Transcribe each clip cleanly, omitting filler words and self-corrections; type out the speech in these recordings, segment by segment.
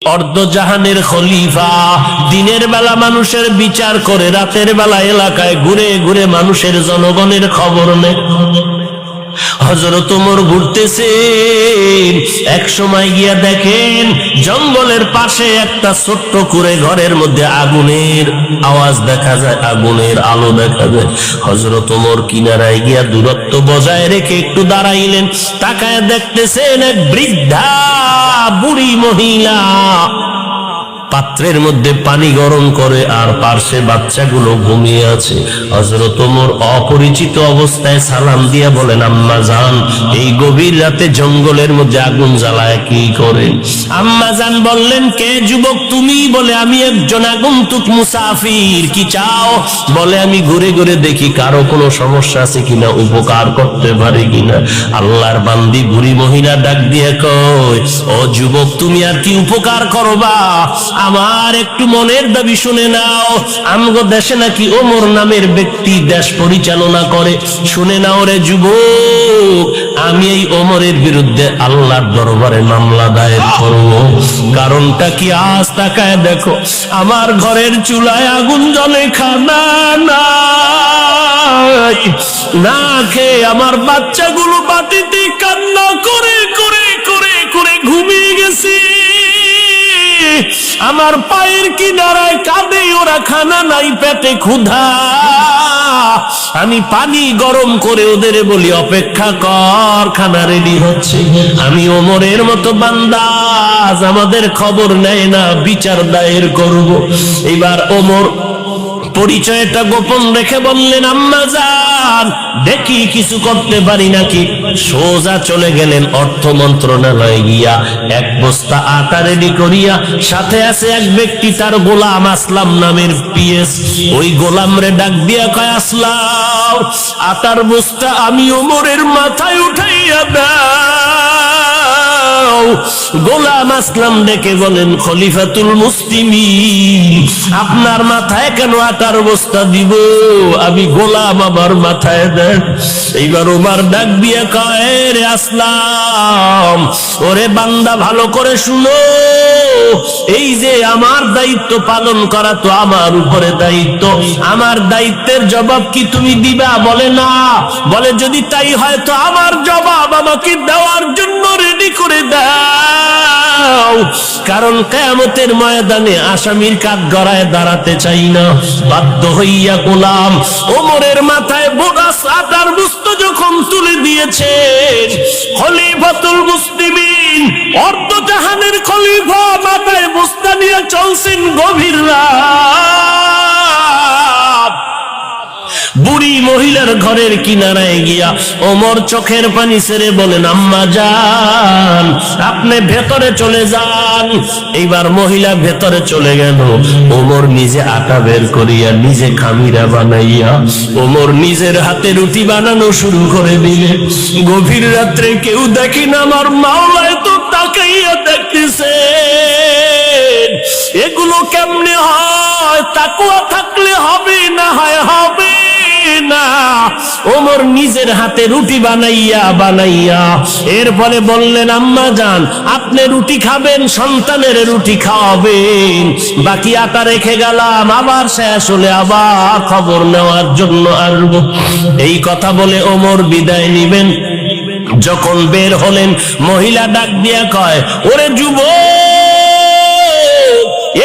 অর্ধজাহানের খলিফা দিনের বেলা মানুষের বিচার করে, রাতের বেলা এলাকায় ঘুরে ঘুরে মানুষের জনগণের খবর নেয়। হযরত ওমর ঘুরতেছেন, এক সময় গিয়া দেখেন জঙ্গলের পাশে একটা ছোট্ট কুঁড়ে ঘরের মধ্যে আগুনের আওয়াজ দেখা যায়, আগুনের আলো দেখা যায়। হযরত ওমর কিনারায় গিয়া দূরত্ব বজায় রেখে একটু দাঁড়াইলেন, তাকায় দেখতেছেন এক বৃদ্ধা বুড়ি মহিলা পাত্রের মধ্যে পানি গরম করে আর পার্শ্বে বাচ্চাগুলো ঘুমিয়ে আছে। হযরত ওমর অপরিচিত অবস্থায় সালাম দিয়া বলেন, আম্মা জান, এই গভীর রাতে জঙ্গলের মধ্যে আগুন জ্বালায় কি করে? আম্মা জান বললেন, কে যুবক তুমি? বলে, আমি একজন আগন্তুক মুসাফির। কি চাও? বলে, আমি ঘুরে ঘুরে দেখি কারো কোনো সমস্যা আছে কিনা, উপকার করতে পারি কিনা। আল্লাহর বান্দি বুড়ি মহিলা ডাক দিয়ে কয়, ও যুবক, তুমি আর কি উপকার করবা? আমার একটু মনের দাবি শুনে নাও। আমগো দেশে নাকি ওমর নামের ব্যক্তি দেশ পরিচালনা করে। শুনে নাও রে যুবক, আমি এই ওমরের বিরুদ্ধে আল্লাহর দরবারে মামলা দায়ের করব। কারণটা কি? আজ তাকায় দেখো, আমার ঘরের চুলায় আগুন জ্বলে, খানা নাই, না খেয়ে আমার বাচ্চাগুলো বাটিতে কান্না করে করে করে করে ঘুমিয়ে গেছে। আমার পায়ের কিনারায় কাঁদে ওরা, খানা নাই, পেটে ক্ষুধা। আমি পানি গরম করে ওদের বলি অপেক্ষা কর, খানা রেডি হচ্ছে। আমি ওমরের মতো বান্দা, আমাদের খবর নেয় না, বিচার দায়ের করব। এবার ওমর পরিচয়টা গোপন রেখে বললেন, আম্মা জান, দেখি কিছু করতে পারি নাকি। সোজা চলে গেলেন অর্থ মন্ত্রণালয়ে, গিয়া এক বস্তা আটা রেডি করিয়া, সাথে আছে এক ব্যক্তি তার গোলাম আসলাম নামের পিএস। ওই গোলাম রে ডাক দিয়া কয়, আসলাম, আটার বস্তা আমি ওমরের মাথায় উঠাইয়া দাও। গোলাম আসলাম ডেকে বলেন, খলিফাতুল মুসলিমিন, আপনার মাথায় কেন আটার বস্তা দিব? আমি গোলাম, আমার মাথায় দেন। এইবার ওমর ডাক দিয়ে কয়, রে আসলাম, ওরে বান্দা, ভালো করে শুনো, এই যে আমার দায়িত্ব পালন করা তো আমার উপরে দায়িত্ব, আমার দায়িত্বের জবাব কি তুমি দিবা? বলে, না। বলে, যদি তাই হয় তো আমার জবাব আমাকে দেওয়ার জন্য রেডি করে দাও, কারণ কিয়ামতের ময়দানে আসামির কাঠগড়ায় দাঁড়াতে চাই না। বাধ্য হইয়া গোলাম ওমরের মাথায় বোগাস আটার বস্তা যখন তুলে দিয়েছেন, খলিফাতুল মুসলিমিন, অর্ধজাহানের খলিফা, মাথায় বস্তা নিয়ে চলছেন গভীর রাত। বুড়ি মহিলার ঘরের কিনারায় গিয়া ওমর চোখের পানি ছেড়ে বলেন, আম্মা জান, আপনি ভেতরে চলে যান। এইবার মহিলা ভেতরে চলে গেল। ওমর নিজে আটা বের করিয়া, নিজে খামিরা বানাইয়া, ওমর নিজের হাতে রুটি বানানো শুরু করে দিলেন। গভীর রাত্রে কেউ দেখি না, আমার মাওলায় তো তাকাইয়া দেখতেছে। এগুলো কেমনে হয়? তাকওয়া থাকলে হবে, না হয় হবে না। ওমর নিজের হাতে রুটি বানাইয়া বানাইয়া এরপরে বললেন, আম্মা জান, আপনি রুটি খাবেন, সন্তানের রুটি খাওয়াবেন, বাকি আটা রেখে গেলাম, আবার শেষ হলে আবার খবর নেওয়ার জন্য আসবো। এই কথা বলে ওমর বিদায় নিবেন। যখন বের হলেন, মহিলা ডাক দিয়া কয়, ওরে যুবক,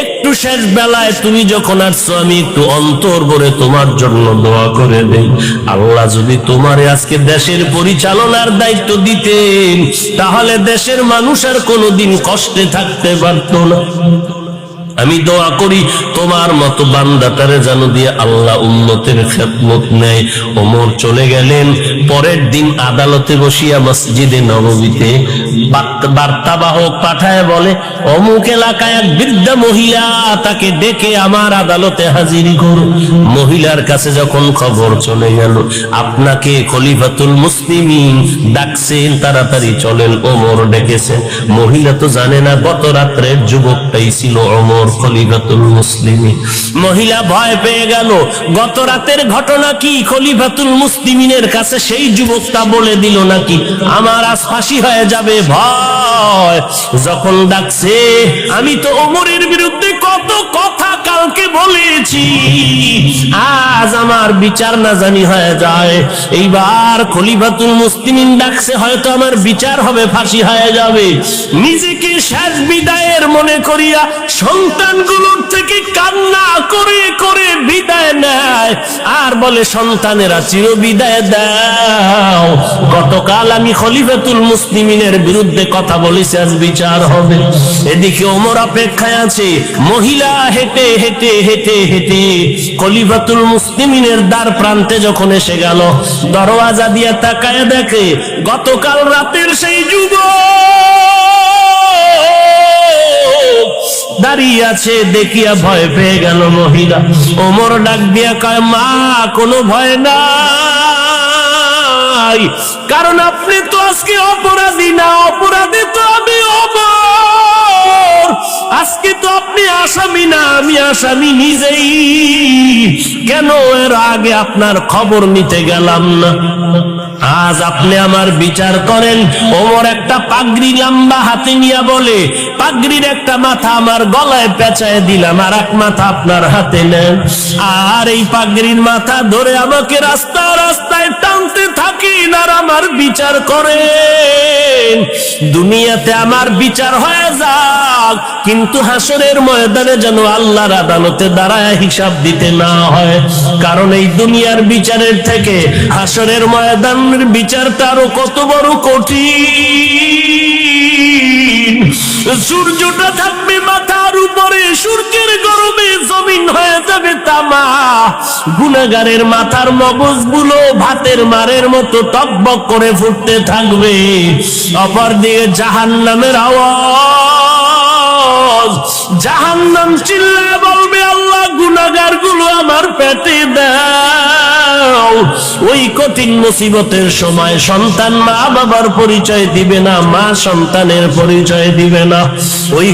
একটু শেষ বেলায় তুমি যখন আসছো, আমি একটু অন্তর ভরে তোমার জন্য দোয়া করে দেই। আল্লাহ যদি তোমারে আজকে দেশের পরিচালনার দায়িত্ব দিতেন, তাহলে দেশের মানুষ আর কোনোদিন কষ্টে থাকতে পারত না। আমি দোয়া করি তোমার মতো বান্দাটারে যেন দিয়ে আল্লাহ উম্মতের খেদমত নেয়। ওমর চলে গেলেন। পরের দিন আদালতে বসিয়া মসজিদে নববীতে বার্তাবাহক পাঠায় বলে, অমুক এলাকায় এক বৃদ্ধা মহিলা, তাকে ডেকে আমার আদালতে হাজির করো। মহিলার কাছে যখন খবর চলে গেল, আপনাকে খলিফাতুল মুসলিমিন ডাকছেন, তাড়াতাড়ি চলেন, ওমর ডেকেছেন। মহিলা তো জানে না গত রাত্রের যুবকটাই ছিল ওমর। ওমর খলিফাতুল মুসলিমিন। মহিলা ভয় পেয়ে গেল, গত রাতের ঘটনা কি খলিফাতুল মুসলিমিনের কাছে সেই যুবকটা বলে দিল নাকি আমার আজ ফাঁসি হয়ে যাবে। ভয় যখন ডাকছে, আমি তো ওমরের বিরুদ্ধে কত কথা কালকে বলেছি, আজ আমার বিচার না জানি হয়ে যায়। এইবার খলিফাতুল মুসলিমিন ডাকছে, হয়তো আমার বিচার হবে, ফাঁসি হয়ে যাবে। নিজেকে শেষ বিদায়ের মনে করিয়া সন্তানগুলোর থেকে কান্না করে করে বিদায় নেয় আর বলে, সন্তানেরা চির বিদায় দাও, গতকাল আমি খলিফাতুল মুসলিমিনের বিরুদ্ধে কথা বলেছি, আজ বিচার হবে। এদিকে ওমর অপেক্ষায় আছে। মহিলা হেঁটে হেঁটে হেঁটে হেঁটে খলিফাতুল মুসলিমিনের দ্বার প্রান্তে যখন এসে গেল, দরওয়াজা দিয়ে তাকায় দেখে গতকাল রাতের সেই যুবক দাঁড়িয়ে আছে। দেখিয়া ভয় পেয়ে গেল মহিলা। ওমর ডাক দিয়া কয়, মা কোনো ভয় নাই, কারণ আপনি তো আজকে অপরাধী না, অপরাধী তো আমি ওমর। আজকে তো আপনি আসামি না, আমি আসামি নিজেই। কেন এর আগে আপনার খবর নিতে গেলাম না? আজ আপনি আমার বিচার করেন। ওমর একটা পাগড়ি লম্বা হাতে নিয়ে বলে, পাগড়ির একটা মাথা আমার গলায় পেঁচায় দিলাম, আর এক মাথা আপনার হাতে নেন, আর এই পাগড়ির মাথা ধরে আমাকে রাস্তায় রাস্তায় টানতে থাকেন আর আমার বিচার করেন। দুনিয়াতে আমার বিচার হয়ে যাক, কিন্তু হাসরের ময়দানে যেন আল্লাহর আদালতে দাঁড়ায় হিসাব দিতে না হয়। কারণ এই দুনিয়ার বিচারের থেকে হাসরের ময়দানের বিচারটা আরো কত বড় কঠিন। সূর্যটা থাকবে মাথার উপরে, সূর্যের গরমে জমিন হয়ে যাবে তামা। গুনাহগারের মাথার মগজগুলো ভাতের মারের মতো টকবক করে ফুটতে থাকবে। অপর দিকে জাহান্নামের আওয়াজ, জাহান্নাম চিল্লায় বলবে, আল্লাহ গুনাহগার গুলো আমার পেটে দাও। ওই কঠিন মুসিবতের সময় সন্তান মা বাবার পরিচয় দিবে না, মা সন্তানের পরিচয় দিবে না। ওই